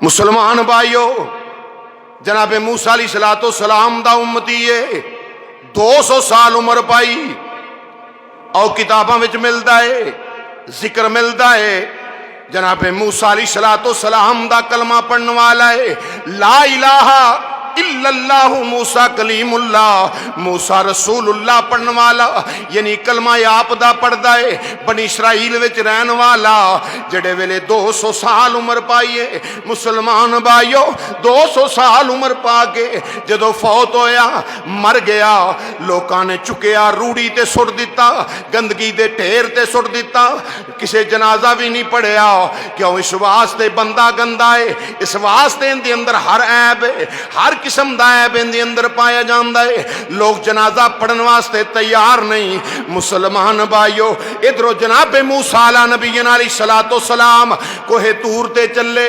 मुसलमान भाइयों, जनाबे मूसा अलैहिस्सलातो सलाम दा उम्मती है, 200 साल उम्र पाई और किताबों में मिलता है, जिक्र मिलता है। जनाबे मूसा अलैहिस्सलातो सलाम दा कलमा पढ़ने वाला है, ला इलाहा इल्लल्लाहु मूसा कलीमुल्लाह, मूसा रसूलुल्लाह पढ़ने वाला, यानी कलमा आप दा पढ़दा है, बनी इसराइल विच रहन वाला, जेड़े वेले 200 साल उम्र पाई है। मुसलमान भाइयों, 200 साल उम्र पा के जदों फौत होया, मर गया, लोकां ने चुकिया रूड़ी ते सुट दिता, गंदगी दे ढेर ते सुट दिता, किसे जनाजा भी नहीं पढ़िया। क्यों? इस वास्ते बंदा गंदा है, इस वास्ते इनके अंदर हर ऐब है, हर किस्म का ऐब इनके अंदर पाया जाता है। लोग जनाजा पढ़ने वास्ते तैयार नहीं। मुसलमान भाइयों, इधरों जनाबे मूसा अला नबीना अलैहिस्सलातो सलाम कोहे तूर ते चले,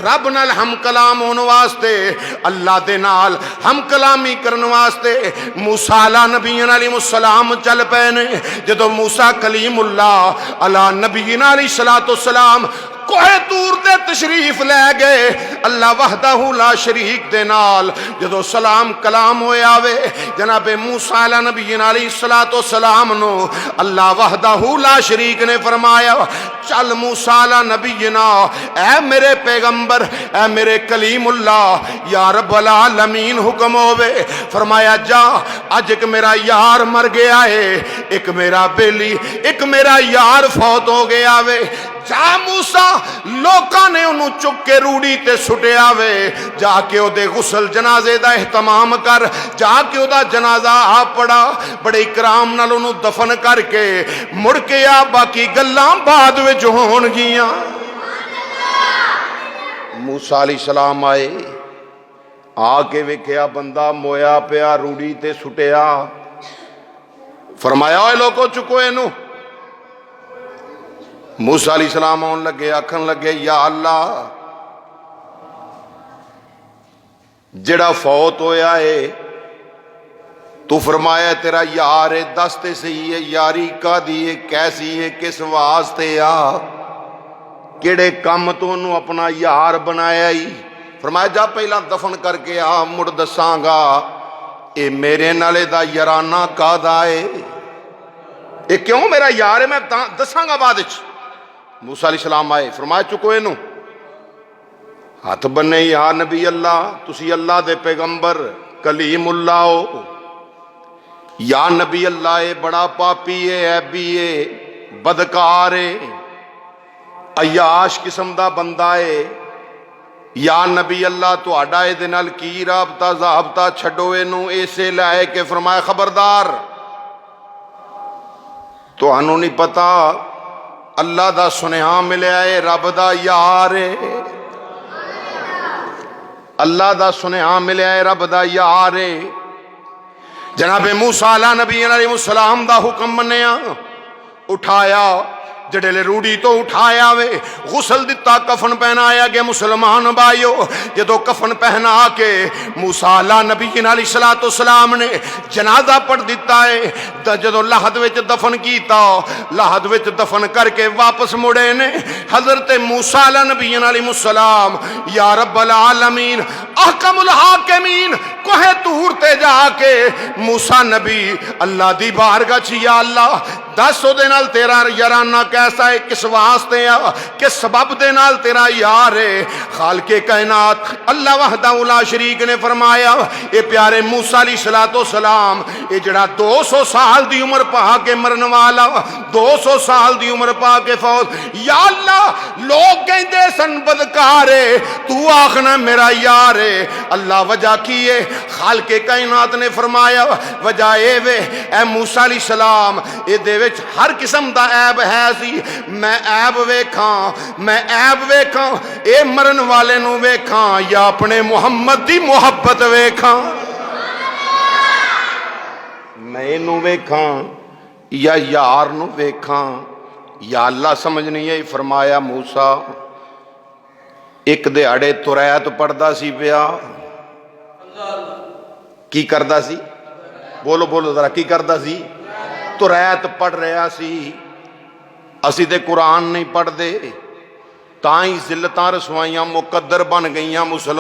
रब नाल हम कलाम होने वास्ते, अल्लाह दे नाल हम कलामी करने वास्ते मूसा अला नबीना अलैहिस्सलाम चल पे ने। जदों मूसा कलीमुल्लाह अला नबीना अलैहिस्सलातो सलाम कोहे तूर दे तशरीफ लै गए, अल्लाह वहदहू ला शरीक दे नाल जदों सलाम कलाम होया वे, जनाबे मूसा अला नबीना अलैहिस्सलातो सलाम नो अल्लाह वहदहू ला शरीक ने फरमाया, चल मूसा अला नबीना, ऐ मेरे पैगंबर, ऐ मेरे कलीमुल्लाह, या रब्बुल आलमीन हुक्म होवे। फरमाया जा, अज एक मेरा यार मर गया है, एक मेरा बेली, एक मेरा यार फौत हो गया वे। जा मूसा, लोकां ने उन्होंने चुक के रूड़ी ते सुटिया वे, जाके ओदे गुसल जनाजे दा एहतमाम कर, जाके ओदा जनाजा आ पड़ा, बड़े इकराम नाल उन्होंने दफन करके मुड़ के आ, बाकी गल्लां बाद विच होणगियां। मूसा अलैहिस्सलाम आए, आके वेख्या बंदा मोया पिया रूड़ी ते सुटिया। फरमाया, ओए लोगो चुको इनू। मूसा अलैहिस्सलाम आउण लगे, आखन लगे, या अल्लाह, जेड़ा फौत होया है तू फरमाया तेरा यार है, दस ते सही है यारी कादी है, कैसी है, किस वास्ते आ, केड़े कम तो उन्होंने अपना यार बनाया ही। फरमाया जा पहला दफन करके आ, मुड़ दसांगा ये मेरे नाले दा याराना कादा है, ये क्यों मेरा यार है, मैं दसांगा बाद विच। मूसा अलैहिस्सलाम आए, फरमाया चुको इनू, हाथ बन्ने, या नबी अल्लाह, तुसी अल्लाह दे पैगंबर कलीमुल्लाह हो, या नबी अल्लाह, ये बड़ा पापी है, ऐबी है, बदकार है, अयाश किस्म दा बंदा है। या नबी अल्लाह, तुहाडा इहदे नाल की राबता ज़ाबता, छड्डो इनू। इसे लाए के फरमाया, खबरदार, तुहानू नहीं पता अल्लाह दा सुनेहा मिलिया है, रब दा यार है, अल्लाह दा सुनेहा मिलिया है, रब दा यार है। जनाबे मूसा अला नबीना अलैहिस्सलाम दा हुक्म मन्निया, उठाया, जड़ेले रूड़ी तो उठाया वे, गुसल दिता, कफन पहनाया गया। मुसलमान भाइयों, जदों कफन पहना के मूसा अला नबीना अलैहिस्सलातो सलाम ने जनाजा पढ़ दिता है, जदों लाहद विच दफन कीता, लाहद विच दफन करके वापस मुड़े ने हजरत मूसा अला नबीना अलैहिस्सलाम, या रब्बुल आलमीन अहकमुल हाकिमीन, कोहे तूर ते जाके मूसा नबी अल्लाह दी बारगाह च, या अल्लाह दस ओदे नाल तेरा याराना कैसा है, किस वास्ते आ, किस सबब दे नाल तेरा यार है। खालिके कायनात अल्लाह वहदहू ला शरीक ने फरमाया, ये प्यारे मूसा अलैहिस्सलातो सलाम, ये जड़ा 200 साल दी उम्र पा के मरन वाला, 200 साल दी उम्र पा के फौत, या अल्लाह लोग कहते सन बदकार है, तू आखना मेरा यार है, अल्लाह वजह की है। खालिके कायनात ने फरमाया, वजह ए वे, ए मूसा अलैहिस्सलाम, ये हर किस्म का ऐब है सी, मैं ऐब वेखा, मैं ऐब वेखा, ये मरन वाले नू वेखा, या अपने मुहम्मद की मुहब्बत वेखा, मैं इनू वेखा या यार नू वेखा, या अल्लाह समझ नहीं आई। फरमाया, मूसा एक दिहाड़े तुरैत पढ़दा सी पिया, की करदा सी, बोलो बोलो जरा, की करदा सी, तुरैत पढ़ रहा सी। असी ते कुरान नहीं पढ़ते, ਤਾਂ ਹੀ ਜ਼ਿਲਤਾਂ ਰਸਵਾਈਆਂ ਮੁਕੱਦਰ ਬਣ ਗਈਆਂ ਮੁਸਲਮਾਨ।